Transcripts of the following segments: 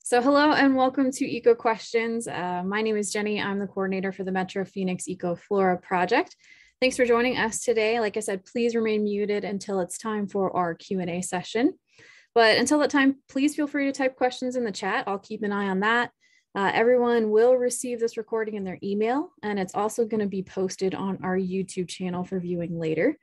So hello and welcome to EcoQuestions. My name is Jenny. I'm the coordinator for the Metro Phoenix EcoFlora project. Thanks for joining us today. Like I said, please remain muted until it's time for our Q&A session. But until that time, please feel free to type questions in the chat. I'll keep an eye on that. Everyone will receive this recording in their email, and it's also going to be posted on our YouTube channel for viewing later.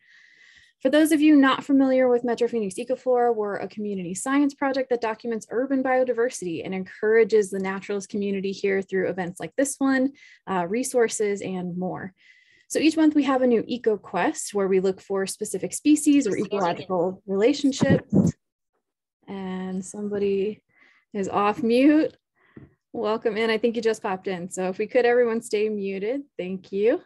For those of you not familiar with Metro Phoenix EcoFlora, we're a community science project that documents urban biodiversity and encourages the naturalist community here through events like this one, resources, and more. So each month we have a new EcoQuest where we look for specific species or ecological relationships. And somebody is off mute. Welcome in. I think you just popped in. So if we could, everyone stay muted. Thank you.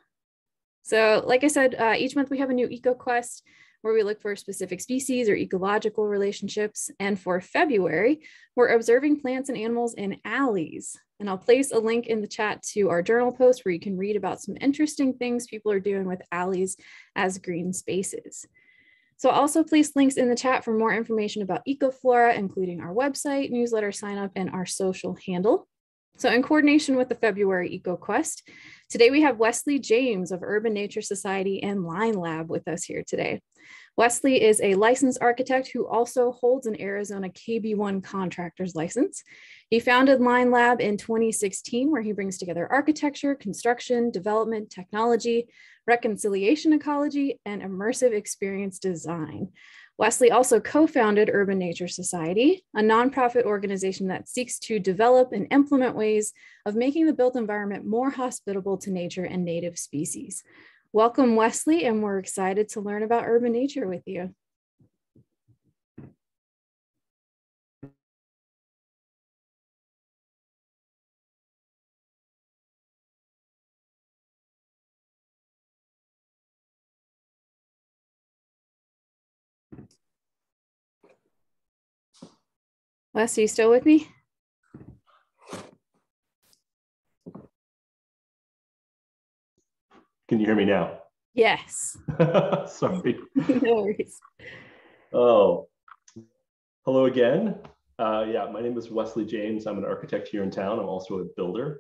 So like I said, each month we have a new EcoQuest where we look for specific species or ecological relationships. And for February, we're observing plants and animals in alleys. And I'll place a link in the chat to our journal post where you can read about some interesting things people are doing with alleys as green spaces. So I'll also place links in the chat for more information about EcoFlora, including our website, newsletter sign up, and our social handle. So in coordination with the February EcoQuest, today we have Wesley James of Urban Nature Society and Line Lab with us here today. Wesley is a licensed architect who also holds an Arizona KB1 contractor's license. He founded Line Lab in 2016, where he brings together architecture, construction, development, technology, reconciliation ecology, and immersive experience design. Wesley also co-founded Urban Nature Society, a nonprofit organization that seeks to develop and implement ways of making the built environment more hospitable to nature and native species. Welcome, Wesley, and we're excited to learn about urban nature with you. Wes, are you still with me? Can you hear me now? Yes. Sorry. No worries. Oh, hello again. Yeah, my name is Wesley James. I'm an architect here in town. I'm also a builder.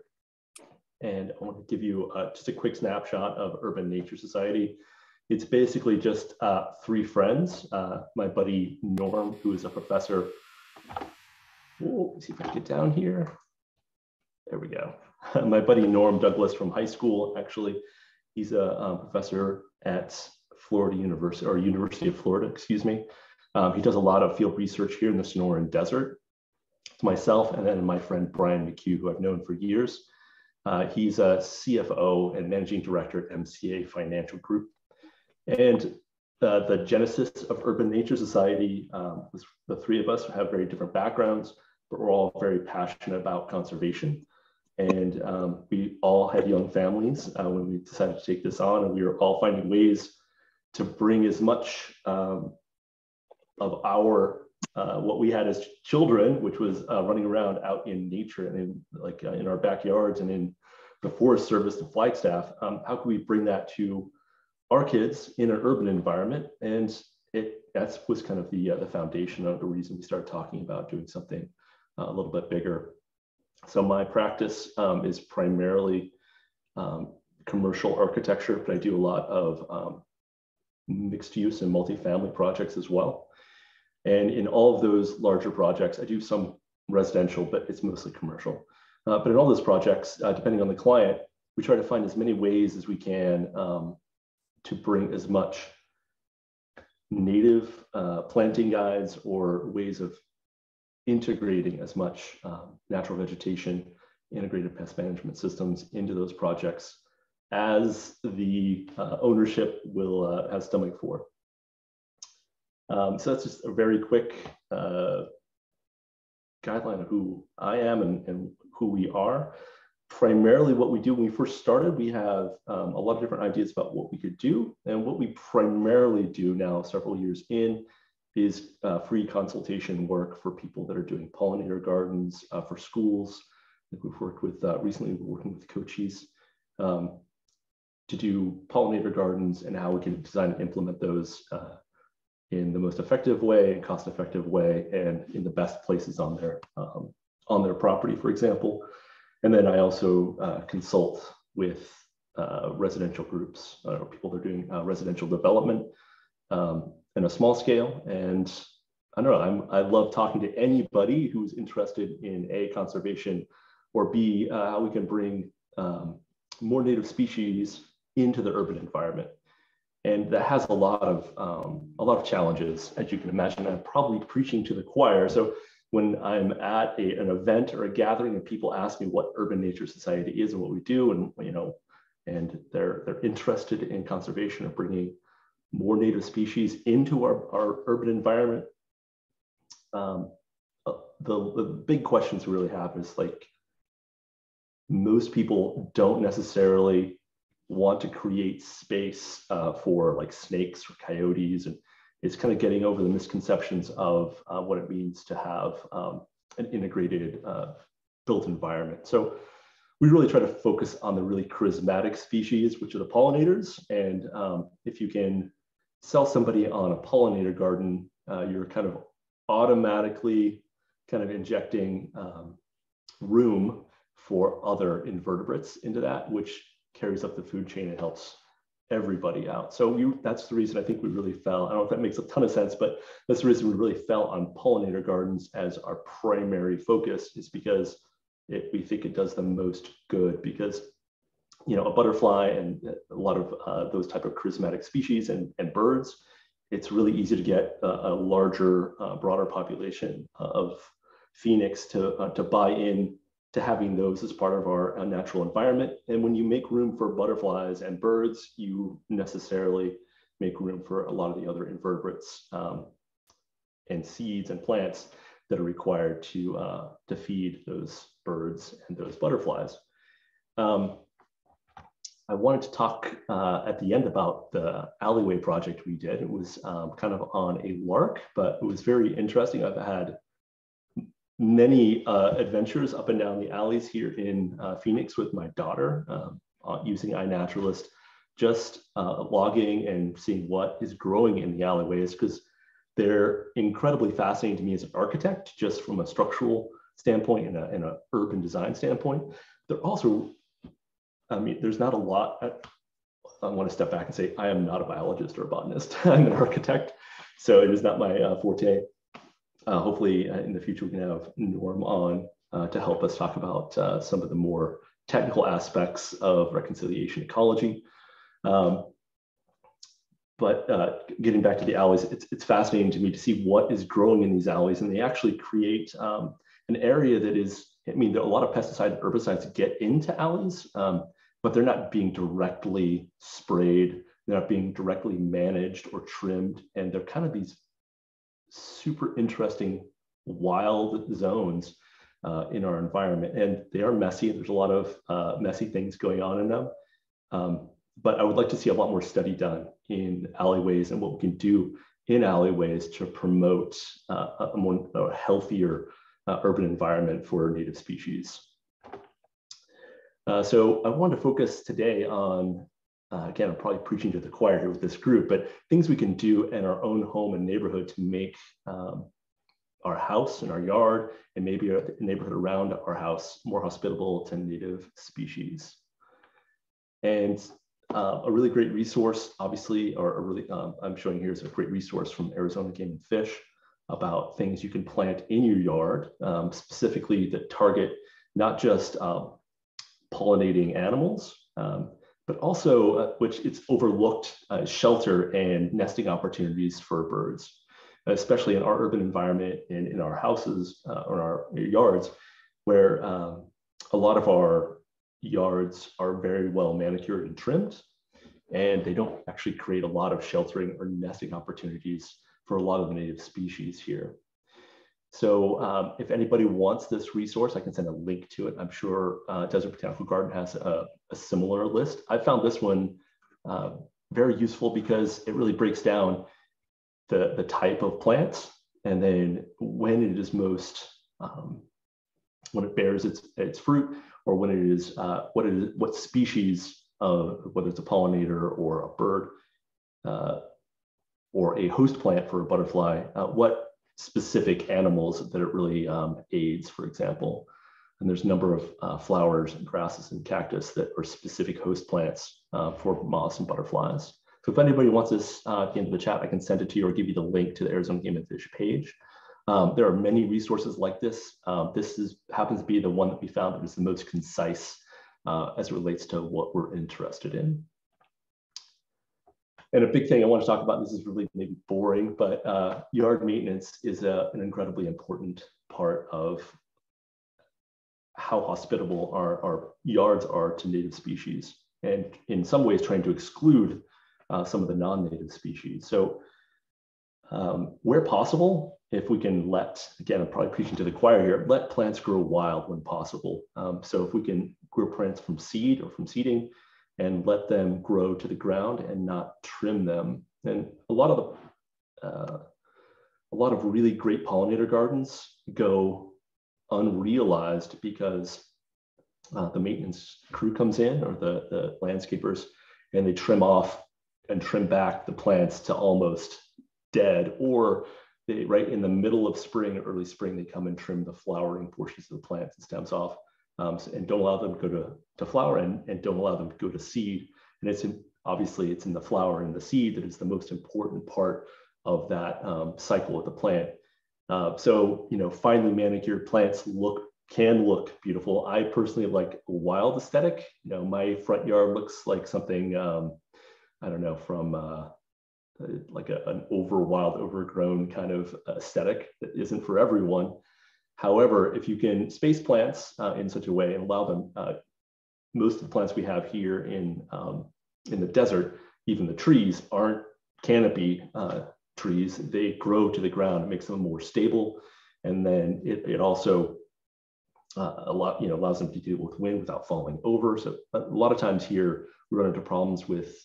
And I want to give you just a quick snapshot of Urban Nature Society. It's basically just three friends. My buddy Norm, who is a professor. Ooh, let's see if I can get down here. There we go. My buddy Norm Douglas from high school, actually. He's a professor at Florida University, or University of Florida, excuse me. He does a lot of field research here in the Sonoran Desert. It's myself and then my friend Brian McHugh, who I've known for years. He's a CFO and managing director at MCA Financial Group. And the genesis of Urban Nature Society, the three of us have very different backgrounds, but we're all very passionate about conservation. And we all had young families when we decided to take this on, and we were all finding ways to bring as much of our what we had as children, which was running around out in nature and in our backyards and in the Forest Service and Flagstaff. How can we bring that to our kids in an urban environment? And that was kind of the foundation of the reason we started talking about doing something a little bit bigger. So my practice is primarily commercial architecture, but I do a lot of mixed use and multifamily projects as well. And in all of those larger projects, I do some residential, but it's mostly commercial. But in all those projects, depending on the client, we try to find as many ways as we can to bring as much native planting guides or ways of integrating as much natural vegetation, integrated pest management systems into those projects as the ownership will have stomach for. So that's just a very quick guideline of who I am and who we are. Primarily what we do when we first started, we have a lot of different ideas about what we could do. And what we primarily do now, several years in, is free consultation work for people that are doing pollinator gardens for schools. Like we've worked with, recently we're working with Cochise to do pollinator gardens and how we can design and implement those in the most effective way and cost-effective way and in the best places on their on their property, for example. And then I also consult with residential groups, or people that are doing residential development in a small scale. And I don't know, I love talking to anybody who's interested in A, conservation, or B, how we can bring more native species into the urban environment. And that has a lot of challenges, as you can imagine. I'm probably preaching to the choir. So when I'm at an event or a gathering and people ask me what Urban Nature Society is and what we do, and they're interested in conservation or bringing more native species into our urban environment, the big questions we really have is like, most people don't necessarily want to create space for like snakes or coyotes, and it's kind of getting over the misconceptions of what it means to have an integrated built environment. So we really try to focus on the really charismatic species, which are the pollinators. And if you can sell somebody on a pollinator garden, you're kind of automatically kind of injecting room for other invertebrates into that, which carries up the food chain and helps everybody out. So that's the reason I think we really fell. I don't know if that makes a ton of sense, but that's the reason we really fell on pollinator gardens as our primary focus, is because we think it does the most good. Because a butterfly and a lot of those type of charismatic species and birds, it's really easy to get a larger, broader population of phoenix to buy in to having those as part of our natural environment. And when you make room for butterflies and birds, you necessarily make room for a lot of the other invertebrates and seeds and plants that are required to feed those birds and those butterflies. I wanted to talk at the end about the alleyway project we did. It was kind of on a lark, but it was very interesting. I've had many adventures up and down the alleys here in Phoenix with my daughter using iNaturalist, just logging and seeing what is growing in the alleyways, because they're incredibly fascinating to me as an architect, just from a structural standpoint and an urban design standpoint. They're also, there's not a lot. I want to step back and say, I am not a biologist or a botanist. I'm an architect, so it is not my forte. Hopefully in the future we can have Norm on to help us talk about some of the more technical aspects of reconciliation ecology. But getting back to the alleys, it's fascinating to me to see what is growing in these alleys. And they actually create an area that is, there are a lot of pesticides and herbicides get into alleys, but they're not being directly sprayed. They're not being directly managed or trimmed. And they're kind of these super interesting wild zones in our environment. And they are messy. There's a lot of messy things going on in them. But I would like to see a lot more study done in alleyways and what we can do in alleyways to promote a healthier urban environment for native species. So I want to focus today on, again, I'm probably preaching to the choir here with this group, but things we can do in our own home and neighborhood to make our house and our yard and maybe the neighborhood around our house more hospitable to native species. And a really great resource, obviously, I'm showing here is a great resource from Arizona Game and Fish about things you can plant in your yard, specifically that target not just pollinating animals, but also, which it's overlooked, shelter and nesting opportunities for birds, especially in our urban environment and in our houses or our yards, where a lot of our yards are very well manicured and trimmed, and they don't actually create a lot of sheltering or nesting opportunities for a lot of the native species here. So if anybody wants this resource, I can send a link to it. I'm sure Desert Botanical Garden has a similar list. I found this one very useful because it really breaks down the type of plants, and then when it is most, when it bears its fruit, or when it is, what species of, whether it's a pollinator or a bird, or a host plant for a butterfly, what specific animals that it really aids, for example. And there's a number of flowers and grasses and cactus that are specific host plants for moths and butterflies. So if anybody wants this at the end of the chat, I can send it to you or give you the link to the Arizona Game and Fish page. There are many resources like this. Happens to be the one that we found that is the most concise as it relates to what we're interested in. And a big thing I want to talk about, this is really maybe boring, but yard maintenance is an incredibly important part of how hospitable our yards are to native species, and in some ways trying to exclude some of the non-native species. So where possible, if we can again, I'm probably preaching to the choir here, let plants grow wild when possible. So if we can grow plants from seed or from seeding and let them grow to the ground and not trim them. And a lot of really great pollinator gardens go unrealized because the maintenance crew comes in, or the landscapers, and they trim off and trim back the plants to almost dead, or they, right in the middle of spring, early spring, they come and trim the flowering portions of the plants and stems off, and don't allow them to go to flower, and don't allow them to go to seed. And obviously it's in the flower and the seed that is the most important part of that cycle of the plant. So, finely manicured plants can look beautiful. I personally like a wild aesthetic. My front yard looks like something, I don't know, from like an overgrown kind of aesthetic that isn't for everyone. However, if you can space plants in such a way and allow them, most of the plants we have here in the desert, even the trees, aren't canopy trees. They grow to the ground. It makes them more stable, and then it also allows them to deal with wind without falling over. So a lot of times here we run into problems with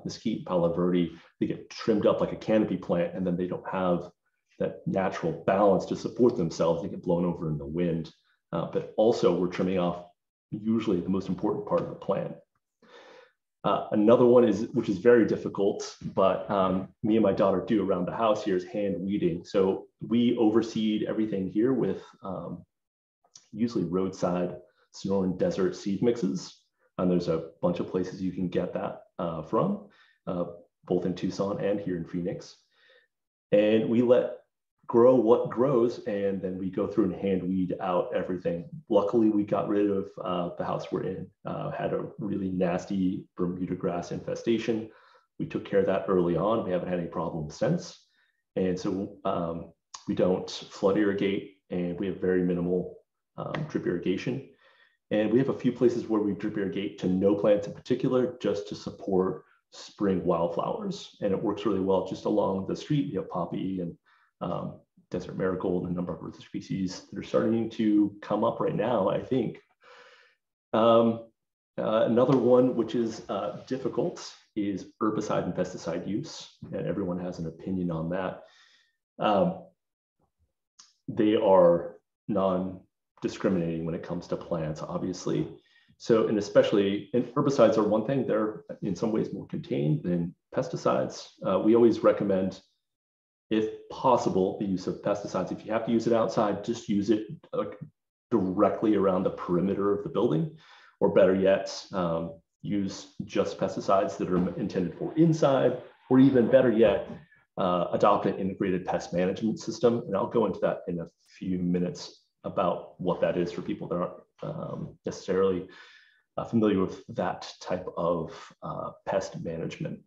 mesquite, palo verde. They get trimmed up like a canopy plant, and then they don't have that natural balance to support themselves. They get blown over in the wind. But also we're trimming off usually the most important part of the plant. Another one which is very difficult, but me and my daughter do around the house here, is hand weeding. So we overseed everything here with usually roadside Sonoran desert seed mixes. And there's a bunch of places you can get that from, both in Tucson and here in Phoenix. And we let grow what grows, and then we go through and hand weed out everything. Luckily, we got rid of the house we're in, had a really nasty bermuda grass infestation. We took care of that early on. We haven't had any problems since. And so we don't flood irrigate, and we have very minimal drip irrigation. And we have a few places where we drip irrigate to no plants in particular, just to support spring wildflowers. And it works really well just along the street. You have poppy and desert marigold and a number of other species that are starting to come up right now, I think. Another one which is difficult is herbicide and pesticide use, and everyone has an opinion on that. They are non-discriminating when it comes to plants, obviously. So, and herbicides are one thing. They're in some ways more contained than pesticides. We always recommend, if possible, the use of pesticides. If you have to use it outside, just use it directly around the perimeter of the building, or better yet, use just pesticides that are intended for inside, or even better yet, adopt an integrated pest management system. And I'll go into that in a few minutes about what that is for people that aren't necessarily familiar with that type of pest management.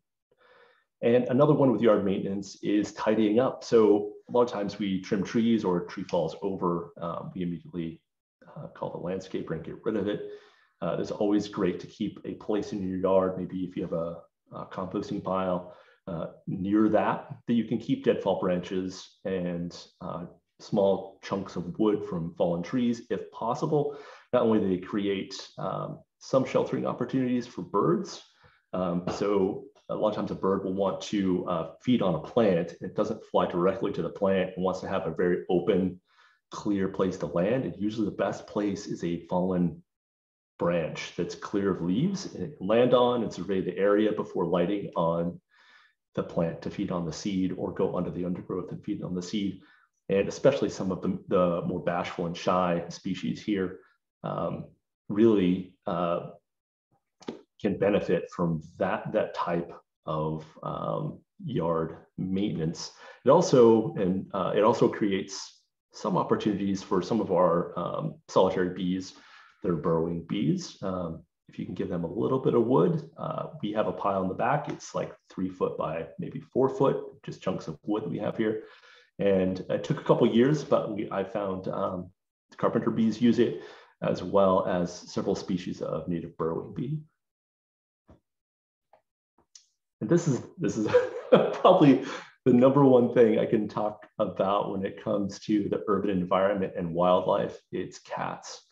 And another one with yard maintenance is tidying up. So a lot of times we trim trees, or a tree falls over, we immediately call the landscaper and get rid of it. It's always great to keep a place in your yard, maybe if you have a composting pile near that you can keep deadfall branches and small chunks of wood from fallen trees, if possible. Not only do they create some sheltering opportunities for birds, so a lot of times a bird will want to feed on a plant. It doesn't fly directly to the plant and wants to have a very open, clear place to land. And usually the best place is a fallen branch that's clear of leaves, and it can land on and survey the area before lighting on the plant to feed on the seed, or go under the undergrowth and feed on the seed. and especially some of the more bashful and shy species here really can benefit from that type of yard maintenance. It also creates some opportunities for some of our solitary bees that are burrowing bees. If you can give them a little bit of wood, we have a pile in the back. It's like 3 foot by maybe 4 foot, just chunks of wood that we have here. And it took a couple of years, but I found carpenter bees use it, as well as several species of native burrowing bee. And this is probably the #1 thing I can talk about when it comes to the urban environment and wildlife. It's cats.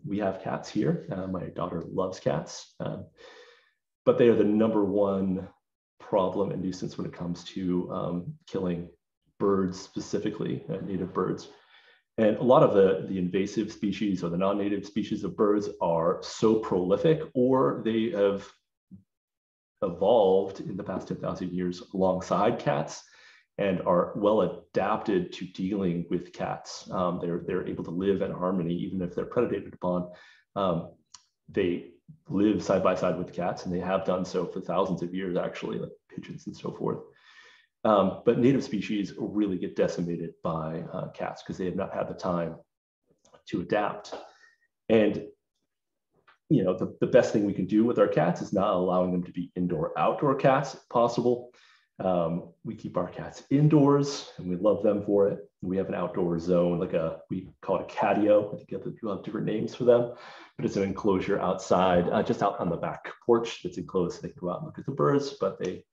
We have cats here. My daughter loves cats, but they are the #1 problem and nuisance when it comes to killing birds, specifically native birds. And a lot of the invasive species or the non-native species of birds are so prolific, or they have evolved in the past 10,000 years alongside cats and are well adapted to dealing with cats. They're able to live in harmony, even if they're predated upon. They live side by side with cats, and they have done so for thousands of years, actually, like pigeons and so forth. But native species really get decimated by cats because they have not had the time to adapt. And you know, the best thing we can do with our cats is not allowing them to be indoor-outdoor cats if possible. We keep our cats indoors, and we love them for it. We have an outdoor zone, we call it a catio. I think other people have different names for them, but it's an enclosure outside, just out on the back porch that's enclosed, so they can go out and look at the birds, but they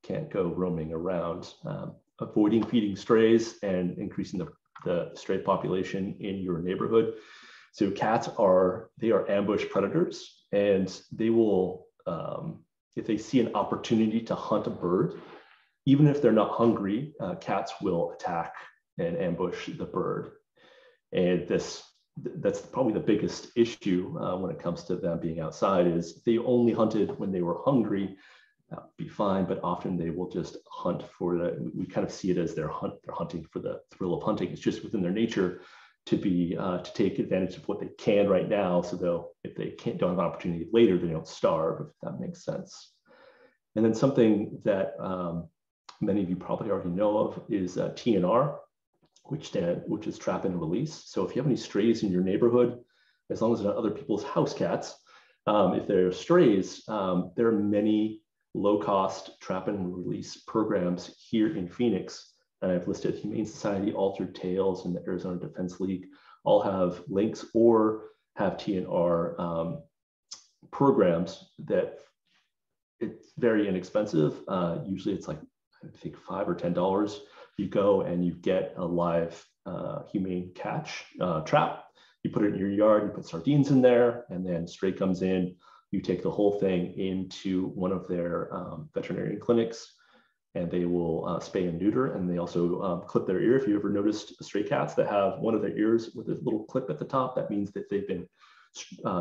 can't go roaming around. Avoiding feeding strays and increasing the stray population in your neighborhood. So cats are ambush predators, and they will, if they see an opportunity to hunt a bird, even if they're not hungry, cats will attack and ambush the bird. And that's probably the biggest issue when it comes to them being outside, is if they only hunted when they were hungry, that would be fine, but often they will just hunt we kind of see it as they're hunting for the thrill of hunting. It's just within their nature to take advantage of what they can right now, so if they don't have an opportunity later, they don't starve, if that makes sense. And then something that many of you probably already know of is TNR, which is trap and release. So if you have any strays in your neighborhood, as long as they're not other people's house cats, if they're strays, there are many low-cost trap and release programs here in Phoenix. And I've listed Humane Society, Altered Tales, and the Arizona Defense League, all have links or have TNR programs that it's very inexpensive. Usually it's like, I think $5 or $10. You go and you get a live humane catch trap. You put it in your yard, you put sardines in there, and then stray comes in. You take the whole thing into one of their veterinarian clinics, and they will spay and neuter, and they also clip their ear. If you ever noticed stray cats that have one of their ears with a little clip at the top, that means that they've been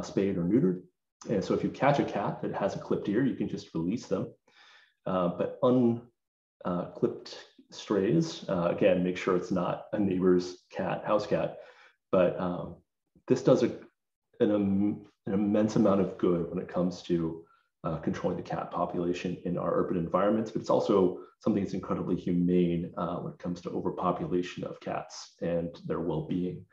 spayed or neutered. And so if you catch a cat that has a clipped ear, you can just release them. But unclipped strays, again, make sure it's not a neighbor's cat, house cat. But this does an immense amount of good when it comes to controlling the cat population in our urban environments, but it's also something that's incredibly humane when it comes to overpopulation of cats and their well-being.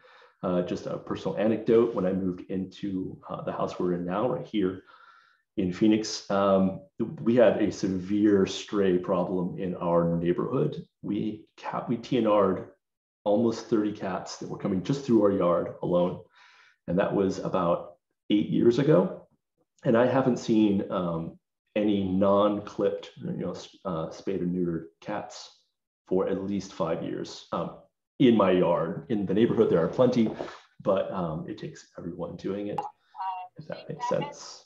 Just a personal anecdote, when I moved into the house we're in now, right here in Phoenix, we had a severe stray problem in our neighborhood. We TNR'd almost 30 cats that were coming just through our yard alone. And that was about 8 years ago. And I haven't seen any non-clipped, spayed or neutered cats for at least 5 years in my yard. In the neighborhood, there are plenty, but it takes everyone doing it, if that makes sense.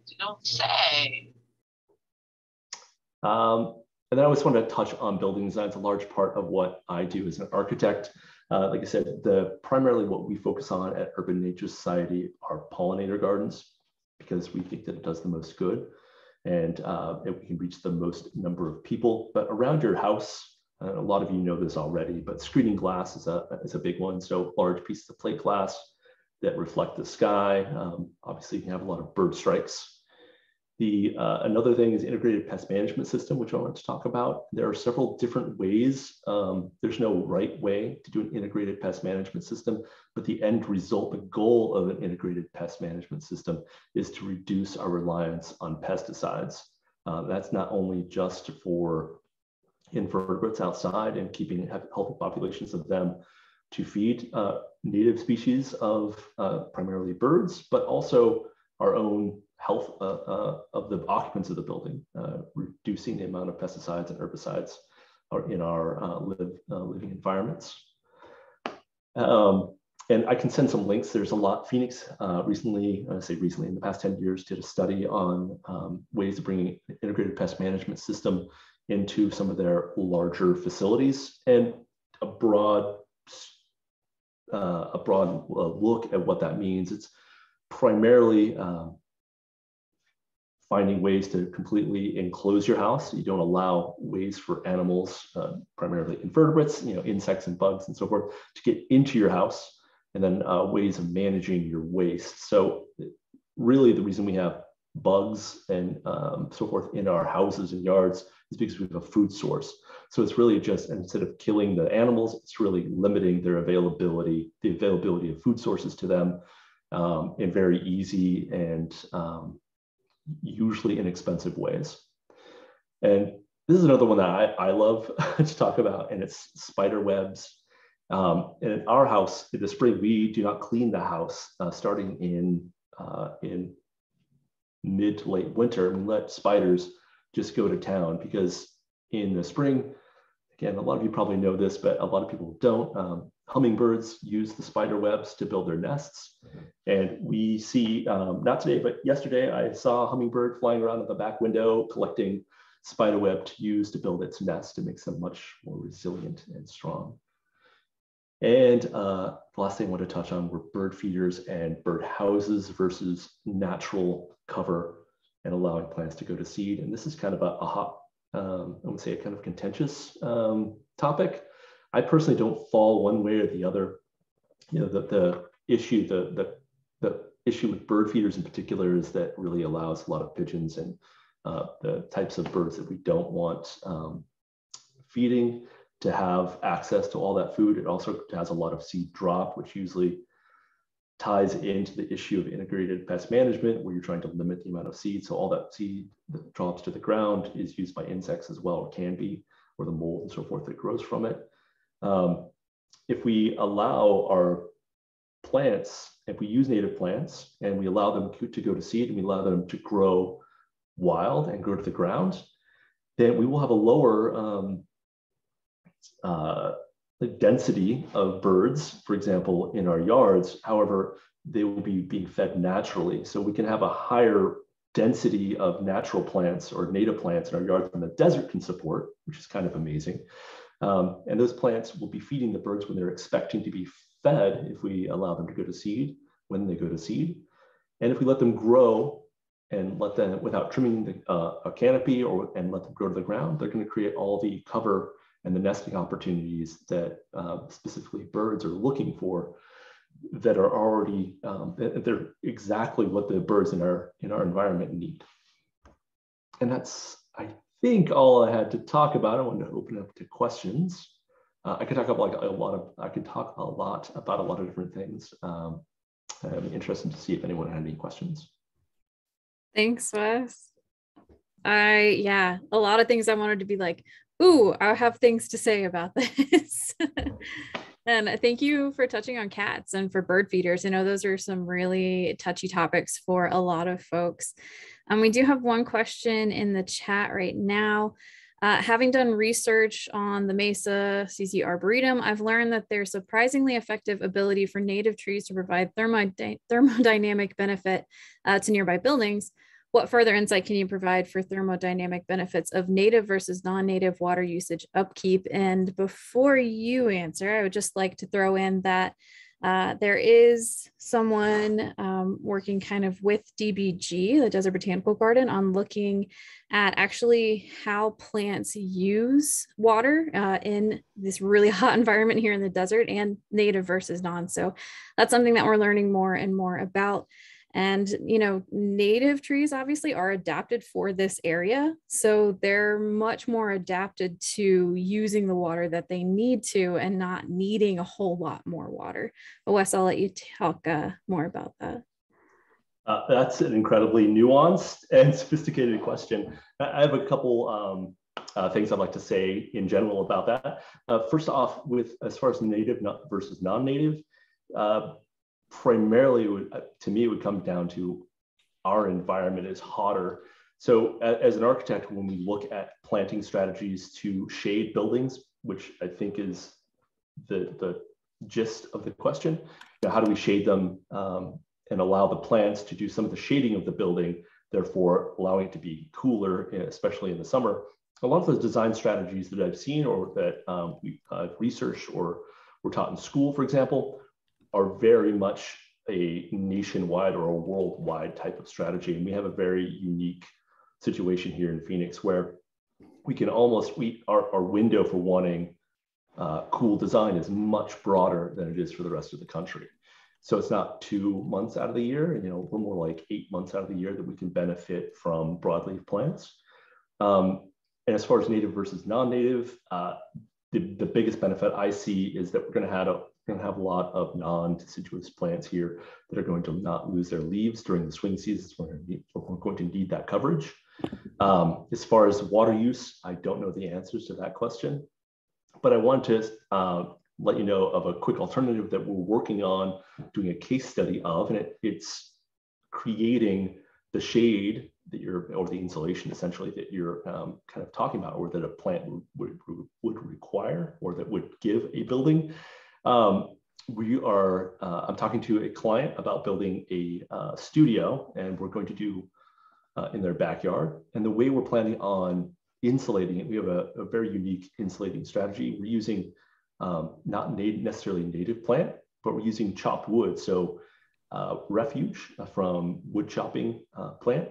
You don't say. And then I always want to touch on building design. It's a large part of what I do as an architect. Like I said, primarily what we focus on at Urban Nature Society are pollinator gardens, because we think that it does the most good and we can reach the most number of people. But around your house, a lot of you know this already, but screening glass is a big one. So large pieces of plate glass that reflect the sky. Obviously, you can have a lot of bird strikes. Another thing is integrated pest management system, which I want to talk about. There are several different ways. There's no right way to do an integrated pest management system, but the end result, the goal of an integrated pest management system is to reduce our reliance on pesticides. That's not only just for invertebrates outside and keeping healthy populations of them to feed native species of primarily birds, but also our own health of the occupants of the building, reducing the amount of pesticides and herbicides in our living environments. And I can send some links. There's a lot. Phoenix recently, I say recently, in the past 10 years, did a study on ways of bringing an integrated pest management system into some of their larger facilities, and a broad look at what that means. It's primarily finding ways to completely enclose your house. You don't allow ways for animals, primarily invertebrates, insects and bugs and so forth, to get into your house, and then ways of managing your waste. So really the reason we have bugs and so forth in our houses and yards is because we have a food source. So it's really just, instead of killing the animals, it's really limiting their availability, the availability of food sources to them in very easy and usually inexpensive ways. And this is another one that I love to talk about, and it's spider webs. And in our house, in the spring, we do not clean the house starting in mid to late winter. We let spiders just go to town, because in the spring, again, a lot of you probably know this, but a lot of people don't. Hummingbirds use the spider webs to build their nests. And we see, not today, but yesterday, I saw a hummingbird flying around at the back window, collecting spider web to use to build its nest. It makes them much more resilient and strong. And the last thing I want to touch on were bird feeders and bird houses versus natural cover and allowing plants to go to seed. And this is kind of a hot, I would say, a kind of contentious topic. I personally don't fall one way or the other. The issue with bird feeders in particular is that really allows a lot of pigeons and the types of birds that we don't want feeding to have access to all that food. It also has a lot of seed drop, which usually ties into the issue of integrated pest management, where you're trying to limit the amount of seed. So all that seed that drops to the ground is used by insects as well, or can be, or the mold and so forth that grows from it. If we allow our plants, if we use native plants and we allow them to go to seed, and we allow them to grow wild and grow to the ground, then we will have a lower the density of birds, for example, in our yards. However, they will be being fed naturally. So we can have a higher density of natural plants or native plants in our yards than the desert can support, which is kind of amazing. And those plants will be feeding the birds when they're expecting to be fed, if we allow them to go to seed, when they go to seed. And if we let them grow and let them, without trimming a canopy and let them grow to the ground, they're going to create all the cover and the nesting opportunities that specifically birds are looking for, that are already, they're exactly what the birds in our environment need. And that's, I think, all I had to talk about. I wanted to open up to questions. I could talk about a lot about a lot of different things. I'm interested to see if anyone had any questions. Thanks, Wes. Yeah, a lot of things I wanted to be like, ooh, I have things to say about this. And thank you for touching on cats and for bird feeders. I know those are some really touchy topics for a lot of folks. We do have one question in the chat right now. Having done research on the Mesa CC Arboretum, I've learned that there's surprisingly effective ability for native trees to provide thermodynamic benefit to nearby buildings. What further insight can you provide for thermodynamic benefits of native versus non-native water usage upkeep? And before you answer, I would just like to throw in that There is someone working kind of with DBG, the Desert Botanical Garden, on looking at actually how plants use water in this really hot environment here in the desert, and native versus non. So that's something that we're learning more and more about. And, you know, native trees obviously are adapted for this area. So they're much more adapted to using the water that they need to and not needing a whole lot more water. But Wes, I'll let you talk more about that. That's an incredibly nuanced and sophisticated question. I have a couple things I'd like to say in general about that. First off, with as far as native versus non-native, primarily, to me, it would come down to our environment is hotter. So as an architect, when we look at planting strategies to shade buildings, which I think is the gist of the question, you know, how do we shade them and allow the plants to do some of the shading of the building, therefore allowing it to be cooler, especially in the summer. A lot of those design strategies that I've seen or that we've researched or were taught in school, for example, are very much a nationwide or a worldwide type of strategy. And we have a very unique situation here in Phoenix where we can almost, our window for wanting cool design is much broader than it is for the rest of the country. So it's not 2 months out of the year, and, you know, we're more like 8 months out of the year that we can benefit from broadleaf plants. And as far as native versus non-native, the biggest benefit I see is that we're going to have a lot of non-deciduous plants here that are going to not lose their leaves during the swing seasons. We're going to need that coverage. As far as water use, I don't know the answers to that question, but I want to let you know of a quick alternative that we're working on doing a case study of, and it's creating the shade that or the insulation essentially that you're kind of talking about, or that a plant would require, or that would give a building. I'm talking to a client about building a studio, and we're going to do in their backyard. And the way we're planning on insulating it, we have a very unique insulating strategy. We're using not necessarily native plant, but we're using chopped wood. So refuge from wood chopping plant.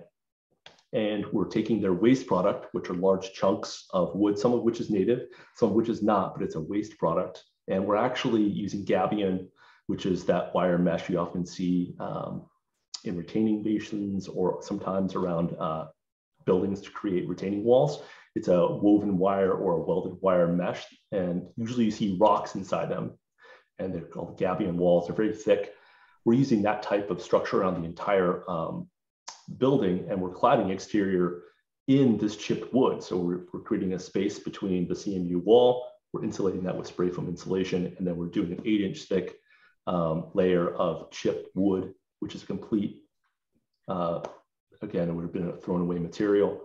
And we're taking their waste product, which are large chunks of wood, some of which is native, some of which is not, but it's a waste product. And we're actually using gabion, which is that wire mesh you often see in retaining basins or sometimes around buildings to create retaining walls. It's a woven wire or a welded wire mesh, and usually you see rocks inside them, and they're called gabion walls. They're very thick. We're using that type of structure around the entire building, and we're cladding exterior in this chipped wood. So we're creating a space between the CMU wall. We're insulating that with spray foam insulation, and then we're doing an 8-inch thick layer of chipped wood, which is complete. Again, it would have been a thrown away material.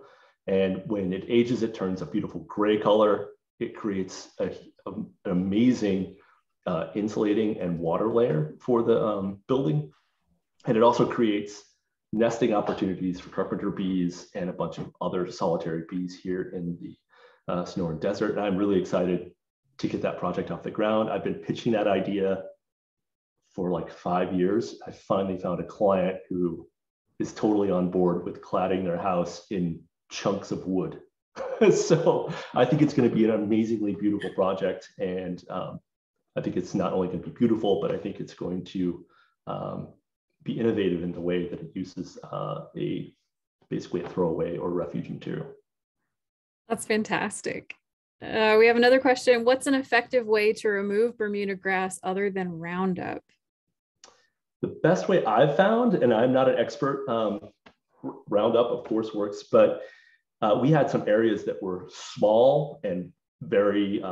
And when it ages, it turns a beautiful gray color. It creates an amazing insulating and water layer for the building. And it also creates nesting opportunities for carpenter bees and a bunch of other solitary bees here in the Sonoran Desert. And I'm really excited to get that project off the ground. I've been pitching that idea for like 5 years. I finally found a client who is totally on board with cladding their house in chunks of wood. So I think it's going to be an amazingly beautiful project. And I think it's not only going to be beautiful, but I think it's going to be innovative in the way that it uses basically a throwaway or refuge material. That's fantastic. We have another question. What's an effective way to remove Bermuda grass other than Roundup? The best way I've found, and I'm not an expert, Roundup of course works, but we had some areas that were small and very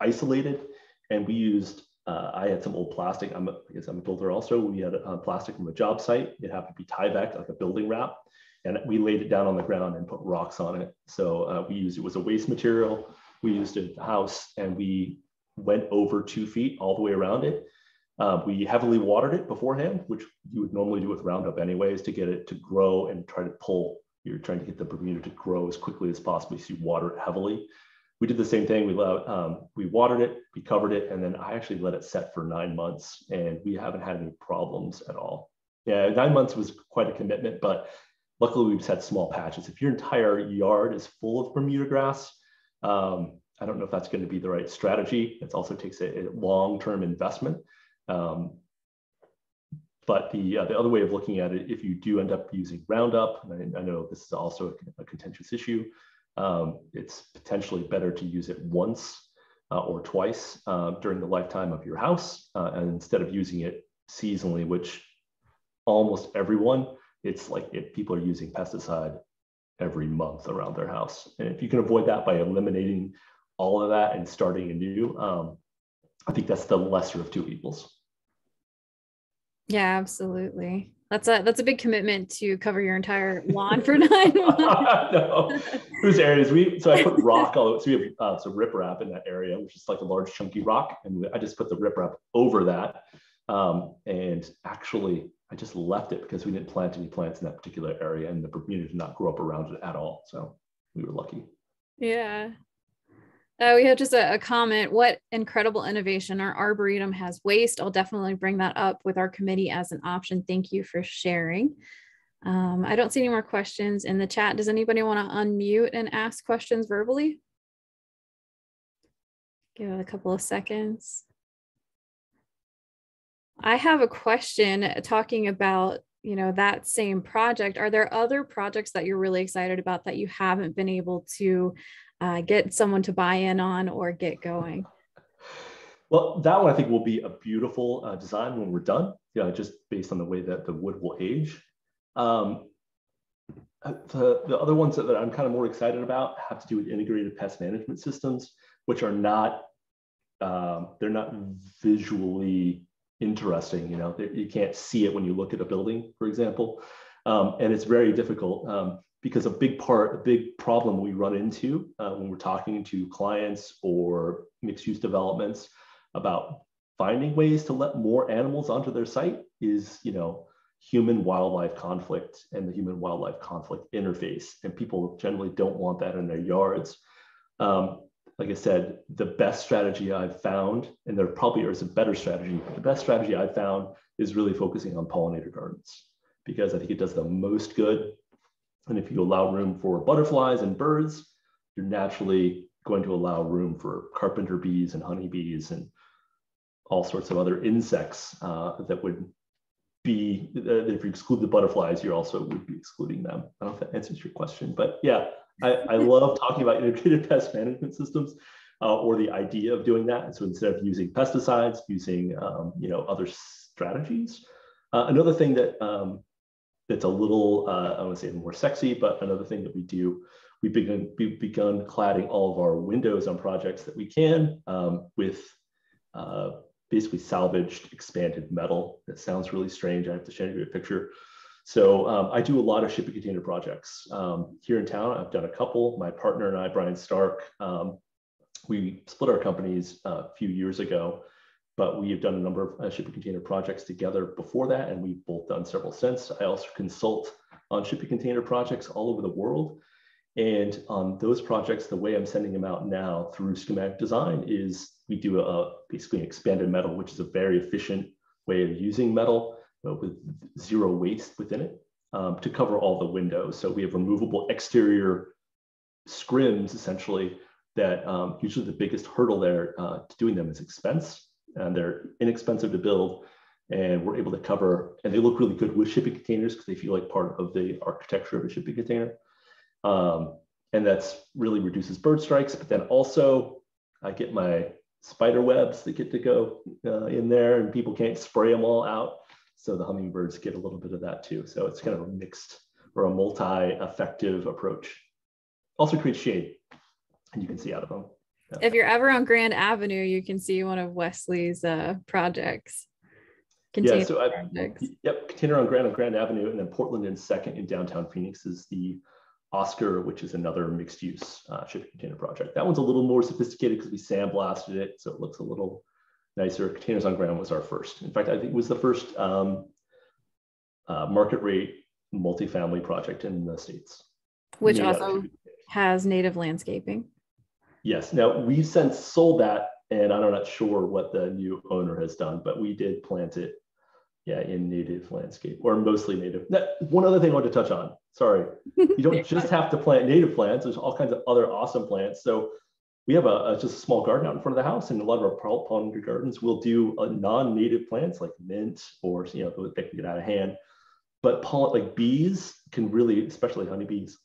isolated, and we used, I had some old plastic. I guess I'm a builder also. We had plastic from a job site. It happened to be Tyvek, like a building wrap, and we laid it down on the ground and put rocks on it. So we used, it was a waste material. We used it at the house, and we went over 2 feet all the way around it. We heavily watered it beforehand, which you would normally do with Roundup anyways, to get it to grow and try to pull. You're trying to get the Bermuda to grow as quickly as possible, so you water it heavily. we did the same thing. We watered it, we covered it, and then I actually let it set for 9 months, and we haven't had any problems at all. Yeah, 9 months was quite a commitment, but luckily we've had small patches. If your entire yard is full of Bermuda grass, I don't know if that's going to be the right strategy. It also takes a long-term investment. But the other way of looking at it, if you do end up using Roundup, and I know this is also a contentious issue, it's potentially better to use it once or twice during the lifetime of your house, and instead of using it seasonally, which almost everyone, it's like if people are using pesticide every month around their house. And if you can avoid that by eliminating all of that and starting anew, I think that's the lesser of two evils. Yeah, absolutely. That's a big commitment to cover your entire lawn for 9 months. No, there's areas so I put rock all over. So we have some riprap in that area, which is like a large chunky rock, and I just put the riprap over that. And actually, I just left it because we didn't plant any plants in that particular area, and the Bermuda did not grow up around it at all. So we were lucky. Yeah. We have just a comment. What incredible innovation. Our Arboretum has waste. I'll definitely bring that up with our committee as an option. Thank you for sharing. I don't see any more questions in the chat. Does anybody want to unmute and ask questions verbally? Give it a couple of seconds. I have a question talking about, that same project. Are there other projects that you're really excited about that you haven't been able to get someone to buy in on or get going? Well, that one I think will be a beautiful design when we're done, just based on the way that the wood will age. The other ones that I'm kind of more excited about have to do with integrated pest management systems, which are not, they're not visually interesting. You can't see it when you look at a building, for example. And it's very difficult because a big problem we run into when we're talking to clients or mixed use developments about finding ways to let more animals onto their site is, human wildlife conflict and the human wildlife conflict interface. And people generally don't want that in their yards. Like I said, the best strategy I've found, and there probably is a better strategy, but the best strategy I've found is really focusing on pollinator gardens, because I think it does the most good. And if you allow room for butterflies and birds, you're naturally going to allow room for carpenter bees and honeybees and all sorts of other insects that would be, if you exclude the butterflies, you also would be excluding them. I don't know if that answers your question, but yeah, I love talking about integrated pest management systems or the idea of doing that. And so instead of using pesticides, using other strategies. Another thing that that's a little, I want to say more sexy, but another thing that we do, we've begun cladding all of our windows on projects that we can with basically salvaged expanded metal. That sounds really strange. I have to show you a picture. So I do a lot of shipping container projects here in town. I've done a couple. My partner and I, Brian Stark, we split our companies a few years ago, but we have done a number of shipping container projects together before that, and we've both done several since. I also consult on shipping container projects all over the world. And on those projects, the way I'm sending them out now through schematic design is we do basically an expanded metal, which is a very efficient way of using metal with zero waste within it to cover all the windows. So we have removable exterior scrims, essentially, that usually the biggest hurdle there to doing them is expense, and they're inexpensive to build, and we're able to cover, and they look really good with shipping containers because they feel like part of the architecture of a shipping container. And that's really reduces bird strikes, but then also I get my spider webs that get to go in there, and people can't spray them all out. So the hummingbirds get a little bit of that too. So it's kind of a mixed or a multi-effective approach. Also creates shade, and you can see out of them. Yeah. If you're ever on Grand Avenue, you can see one of Wesley's projects. Yeah, so Container on Grand Avenue, and then Portland and Second in downtown Phoenix is the Oscar, which is another mixed use shipping container project. That one's a little more sophisticated because we sandblasted it, so it looks a little nicer. Containers on Ground was our first. In fact, I think it was the first market rate multifamily project in the States. Which also has native landscaping. Yes. Now, we've since sold that, and I'm not sure what the new owner has done, but we did plant it, yeah, in native landscape, or mostly native. Now, one other thing I want to touch on, sorry, you don't just have to plant native plants. There's all kinds of other awesome plants. So we have just a small garden out in front of the house, and a lot of our pollinator gardens will do non-native plants like mint, or they can get out of hand. But like bees can really, especially honeybees,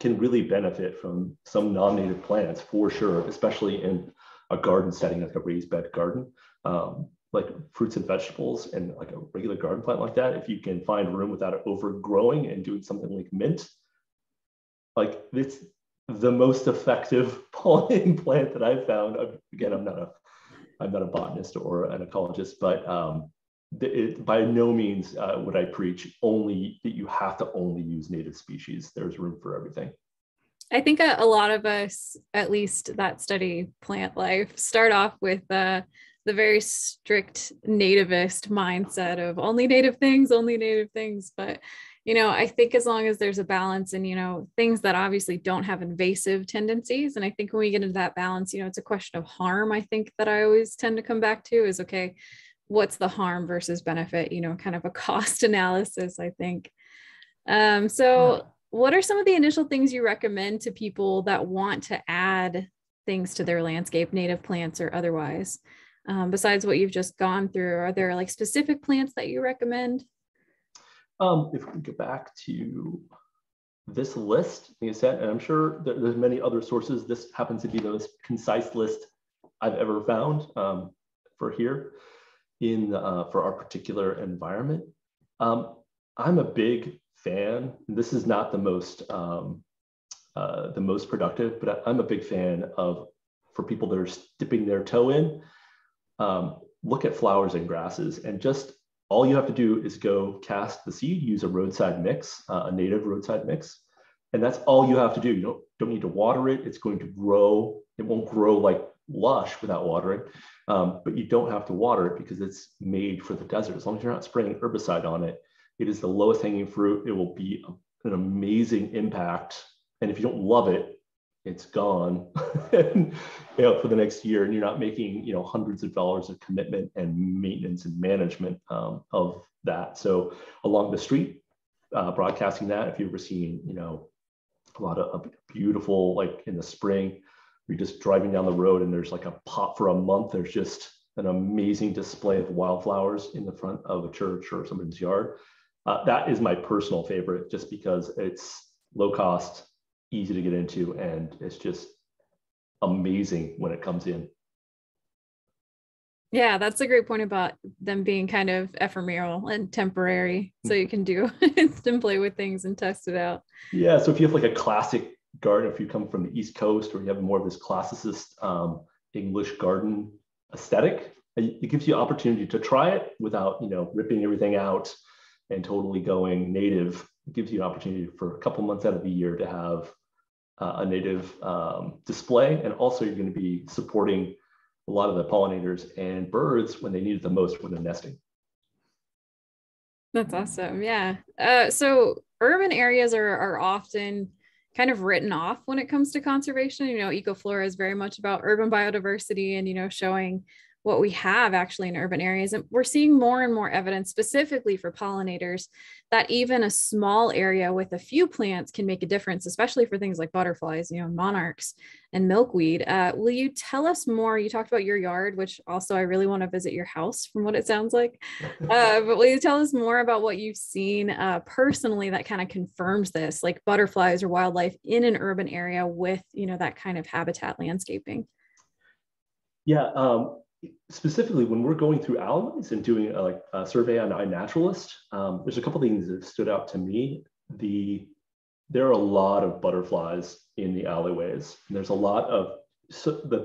can really benefit from some non-native plants for sure, especially in a garden setting, like a raised bed garden, like fruits and vegetables, and like a regular garden plant like that. If you can find room without it overgrowing and doing something like mint, like it's the most effective pollinating plant that I've found. Again, I'm not a botanist or an ecologist, but by no means would I preach only that you have to only use native species. There's room for everything. I think a lot of us, at least that study plant life, start off with the very strict nativist mindset of only native things. But, I think as long as there's a balance and, things that obviously don't have invasive tendencies. And I think when we get into that balance, it's a question of harm. I think that I always tend to come back to is, okay, what's the harm versus benefit, kind of a cost analysis, I think. So what are some of the initial things you recommend to people that want to add things to their landscape, native plants or otherwise? Besides what you've just gone through, are there like specific plants that you recommend? If we go back to this list, like I said, and I'm sure there's many other sources, this happens to be the most concise list I've ever found for here for our particular environment. I'm a big fan. This is not the most productive, but I'm a big fan of, for people that are dipping their toe in, look at flowers and grasses, and just all you have to do is go cast the seed, use a roadside mix, a native roadside mix. And that's all you have to do. You don't need to water it. It's going to grow. It won't grow like lush without watering, but you don't have to water it because it's made for the desert. As long as you're not spraying herbicide on it, it is the lowest hanging fruit. It will be an amazing impact. And if you don't love it, it's gone and, for the next year, and you're not making, hundreds of dollars of commitment and maintenance and management of that. So along the street, broadcasting that, if you've ever seen, a lot of beautiful, like in the spring, you're just driving down the road and there's like a pot for a month. There's just an amazing display of wildflowers in the front of a church or somebody's yard. That is my personal favorite, just because it's low cost, easy to get into, and it's just amazing when it comes in. Yeah, that's a great point about them being kind of ephemeral and temporary. So you can do and play with things and test it out. Yeah, so if you have like a classic garden, if you come from the East Coast, or you have more of this classicist English garden aesthetic, it gives you opportunity to try it without, ripping everything out and totally going native. It gives you an opportunity for a couple months out of the year to have a native display. And also you're going to be supporting a lot of the pollinators and birds when they need it the most when they're nesting. That's awesome. Yeah. So urban areas are often kind of written off when it comes to conservation. EcoFlora is very much about urban biodiversity and, showing what we have actually in urban areas. And we're seeing more and more evidence specifically for pollinators that even a small area with a few plants can make a difference, especially for things like butterflies, monarchs and milkweed. Will you tell us more? You talked about your yard, which also I really want to visit your house from what it sounds like. But will you tell us more about what you've seen personally that kind of confirms this, like butterflies or wildlife in an urban area with, that kind of habitat landscaping? Yeah. Specifically, when we're going through alleyways and doing a survey on iNaturalist, there's a couple of things that have stood out to me. There are a lot of butterflies in the alleyways. And there's a lot of,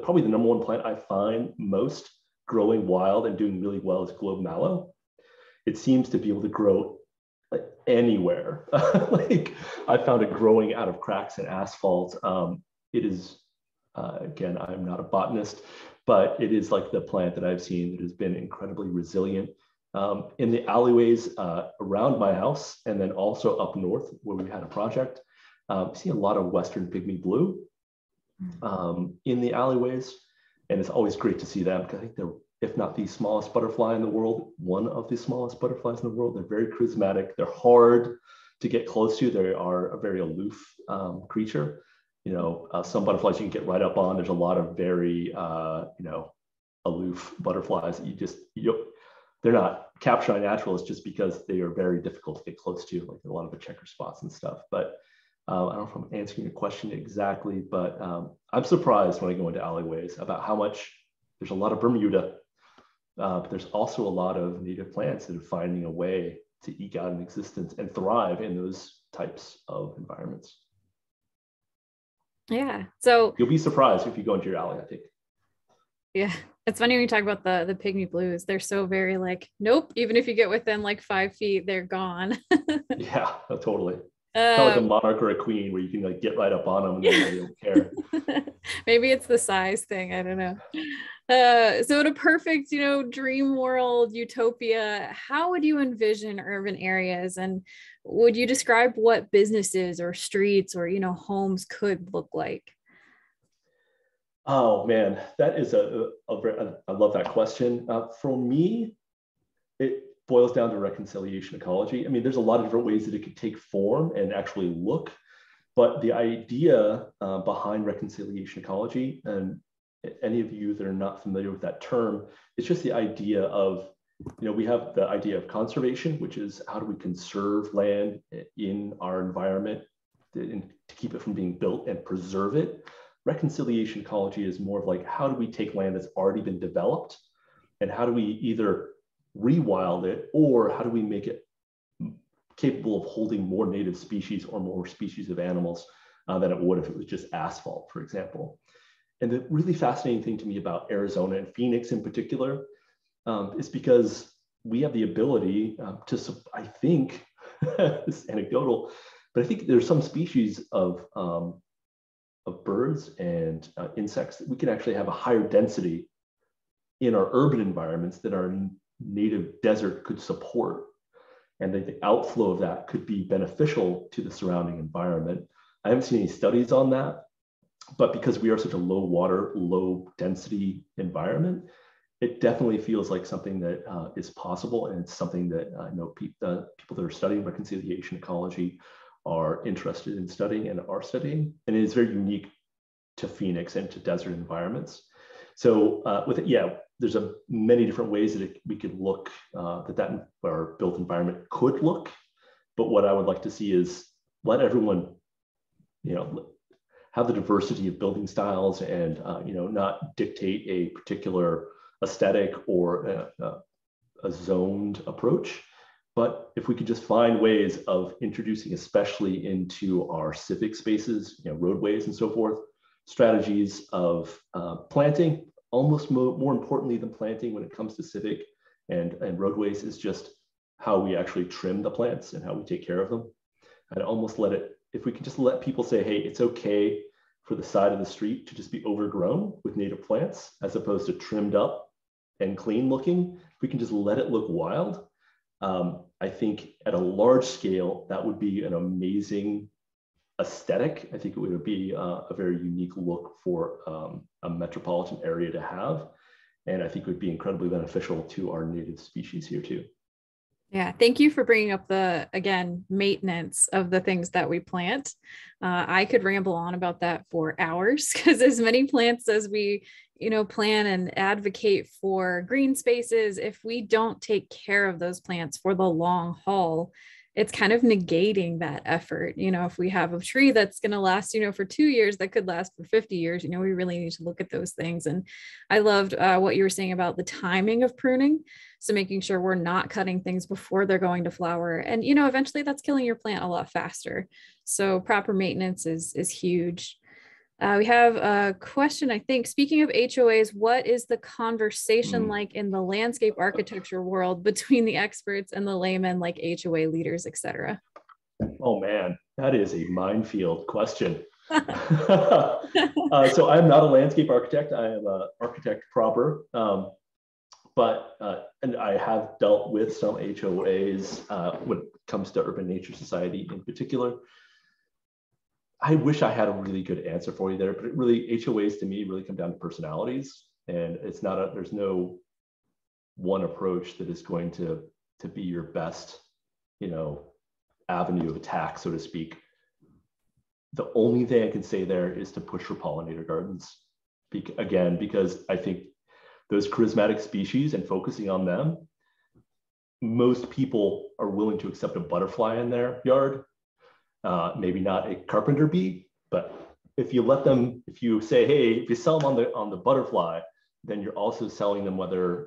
probably the number one plant I find most growing wild and doing really well is globe mallow. It seems to be able to grow anywhere. Like I found it growing out of cracks in asphalt. It is, again, I'm not a botanist, but it is like the plant that I've seen that has been incredibly resilient in the alleyways around my house, and then also up north where we had a project. I see a lot of Western pygmy blue. in the alleyways. And it's always great to see them, because I think they're, if not the smallest butterfly in the world, one of the smallest butterflies in the world. They're very charismatic. They're hard to get close to. They are a very aloof creature. You know, some butterflies you can get right up on. There's a lot of very, you know, aloof butterflies that they're not captured naturalists just because they are very difficult to get close to, like a lot of the checker spots and stuff. But I don't know if I'm answering your question exactly, but I'm surprised when I go into alleyways about how much, there's a lot of bermuda, but there's also a lot of native plants that are finding a way to eke out an existence and thrive in those types of environments. Yeah. So you'll be surprised if you go into your alley, I think. Yeah. It's funny when you talk about the pygmy blues. They're so very like, nope, even if you get within like 5 feet, they're gone. Yeah, totally. Kind of like a monarch or a queen where you can like get right up on them and they don't care. Maybe it's the size thing. I don't know. So in a perfect, you know, dream world, utopia, how would you envision urban areas? And would you describe what businesses or streets or, you know, homes could look like? Oh man, that is I love that question. For me, it boils down to reconciliation ecology. I mean, there's a lot of different ways that it could take form and actually look, but the idea behind reconciliation ecology, and any of you that are not familiar with that term, it's just the idea of, you know, we have the idea of conservation, which is how do we conserve land in our environment to keep it from being built and preserve it. Reconciliation ecology is more of like, how do we take land that's already been developed and how do we either rewild it, or how do we make it capable of holding more native species or more species of animals than it would if it was just asphalt, for example. And the really fascinating thing to me about Arizona and Phoenix in particular is because we have the ability to, I think, this is anecdotal, but I think there's some species of birds and insects that we can actually have a higher density in our urban environments that our native desert could support. And the outflow of that could be beneficial to the surrounding environment. I haven't seen any studies on that, but because we are such a low water, low density environment, it definitely feels like something that is possible. And it's something that I know people that are studying reconciliation ecology are interested in studying and are studying. And it is very unique to Phoenix and to desert environments. So with it, yeah, there's many different ways that we could look that our built environment could look. But what I would like to see is let everyone, you know, have the diversity of building styles and, you know, not dictate a particular aesthetic or a zoned approach. But if we could just find ways of introducing, especially into our civic spaces, you know, roadways and so forth, strategies of planting, almost more importantly than planting when it comes to civic and roadways is just how we actually trim the plants and how we take care of them. I'd almost let it, if we could just let people say, hey, it's okay for the side of the street to just be overgrown with native plants as opposed to trimmed up and clean looking. If we can just let it look wild, I think at a large scale, that would be an amazing aesthetic. I think it would be a very unique look for a metropolitan area to have. And I think it would be incredibly beneficial to our native species here too. Yeah, thank you for bringing up the, again, maintenance of the things that we plant. I could ramble on about that for hours because as many plants as we, you know, plan and advocate for green spaces, if we don't take care of those plants for the long haul, it's kind of negating that effort. You know, if we have a tree that's going to last, you know, for 2 years, that could last for 50 years, you know, we really need to look at those things. And I loved what you were saying about the timing of pruning. So making sure we're not cutting things before they're going to flower. And, you know, eventually that's killing your plant a lot faster. So proper maintenance is huge. We have a question, I think, speaking of HOAs, what is the conversation like in the landscape architecture world between the experts and the laymen, like HOA leaders, et cetera? Oh man, that is a minefield question. So I'm not a landscape architect. I am an architect proper, and I have dealt with some HOAs when it comes to Urban Nature Society in particular. I wish I had a really good answer for you there, but it really, HOAs to me really come down to personalities, and it's not a, there's no one approach that is going to be your best, avenue of attack, so to speak. The only thing I can say there is to push for pollinator gardens. Again, because I think those charismatic species and focusing on them, most people are willing to accept a butterfly in their yard. Maybe not a carpenter bee, but if you let them, if you say, hey, if you sell them on the butterfly, then you're also selling them whether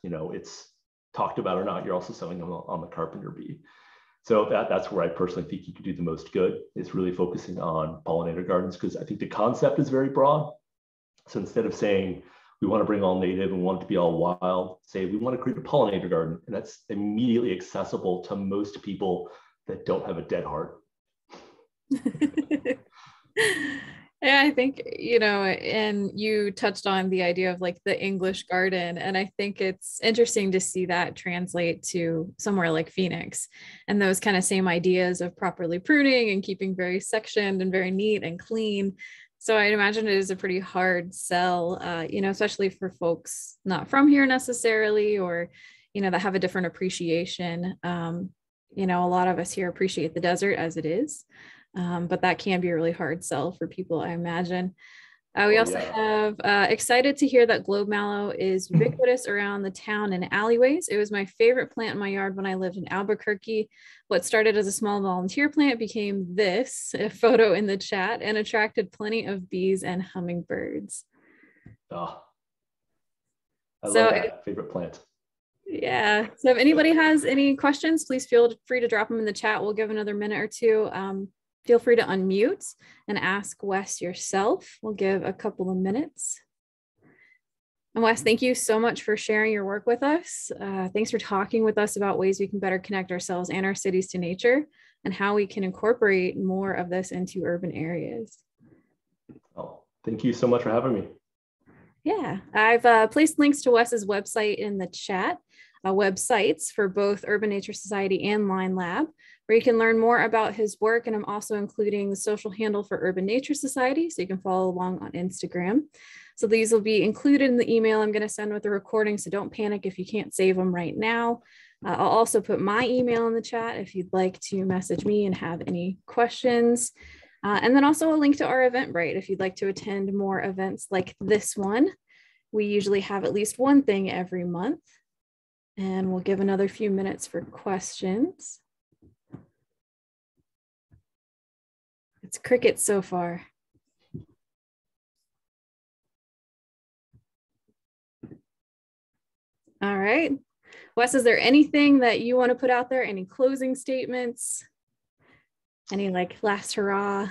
it's talked about or not. You're also selling them on the carpenter bee. So that's where I personally think you could do the most good, is really focusing on pollinator gardens, because I think the concept is very broad. So instead of saying we want to bring all native and want it to be all wild, say we want to create a pollinator garden, and that's immediately accessible to most people that don't have a dead heart. Yeah, I think, and you touched on the idea of like the English garden. And I think it's interesting to see that translate to somewhere like Phoenix, and those kind of same ideas of properly pruning and keeping very sectioned and very neat and clean. So I'd imagine it is a pretty hard sell, especially for folks not from here necessarily, or, that have a different appreciation. A lot of us here appreciate the desert as it is. But that can be a really hard sell for people, I imagine. We also have excited to hear that globe mallow is ubiquitous around the town and alleyways. It was my favorite plant in my yard when I lived in Albuquerque. What started as a small volunteer plant became this, a photo in the chat, and attracted plenty of bees and hummingbirds. Oh, I love that favorite plant. Yeah. So if anybody has any questions, please feel free to drop them in the chat. We'll give another minute or two. Feel free to unmute and ask Wes yourself. We'll give a couple of minutes. And Wes, thank you so much for sharing your work with us. Thanks for talking with us about ways we can better connect ourselves and our cities to nature, and how we can incorporate more of this into urban areas. Oh, thank you so much for having me. Yeah, I've placed links to Wes's website in the chat, websites for both Urban Nature Society and Line Lab, where you can learn more about his work. And I'm also including the social handle for Urban Nature Society, so you can follow along on Instagram. So these will be included in the email I'm going to send with the recording, so don't panic if you can't save them right now. I'll also put my email in the chat if you'd like to message me and have any questions. And then also a link to our Eventbrite if you'd like to attend more events like this one. We usually have at least one thing every month. And we'll give another few minutes for questions. It's crickets so far. All right. Wes, is there anything that you want to put out there? Any closing statements? Any last hurrah?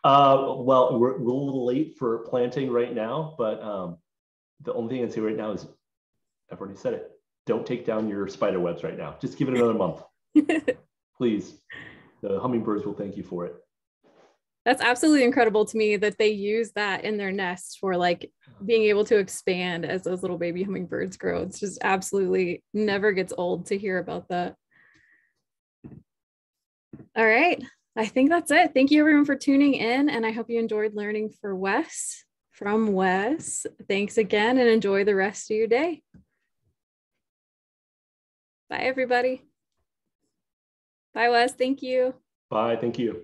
Well, we're a little late for planting right now, but the only thing I'd say right now is, I've already said it, don't take down your spider webs right now. Just give it another month. Please. The hummingbirds will thank you for it. That's absolutely incredible to me that they use that in their nests for being able to expand as those little baby hummingbirds grow. It's just absolutely never gets old to hear about that. All right. I think that's it. Thank you everyone for tuning in, and I hope you enjoyed learning from Wes. Thanks again, and enjoy the rest of your day. Bye, everybody. Bye, Wes. Thank you. Bye. Thank you.